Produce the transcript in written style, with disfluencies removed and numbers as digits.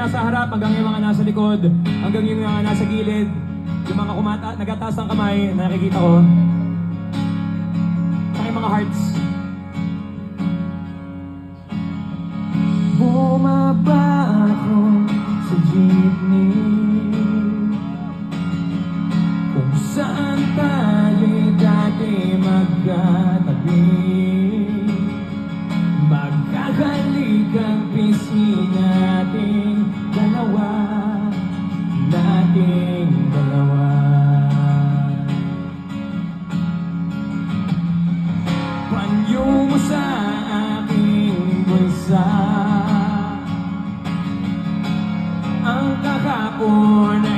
nasa harap, hanggang yung mga nasa likod, hanggang yung mga nasa gilid, yung mga nagataas ng kamay, nakikita ko. Saka yung mga hearts. Bumaba ako sa jeepney kung saan tayo'y dati magkatabi. Magkakalik ang pisngi nating dalawa, nating dalawa. Panyo mo sa aking bulsa ang kahapon na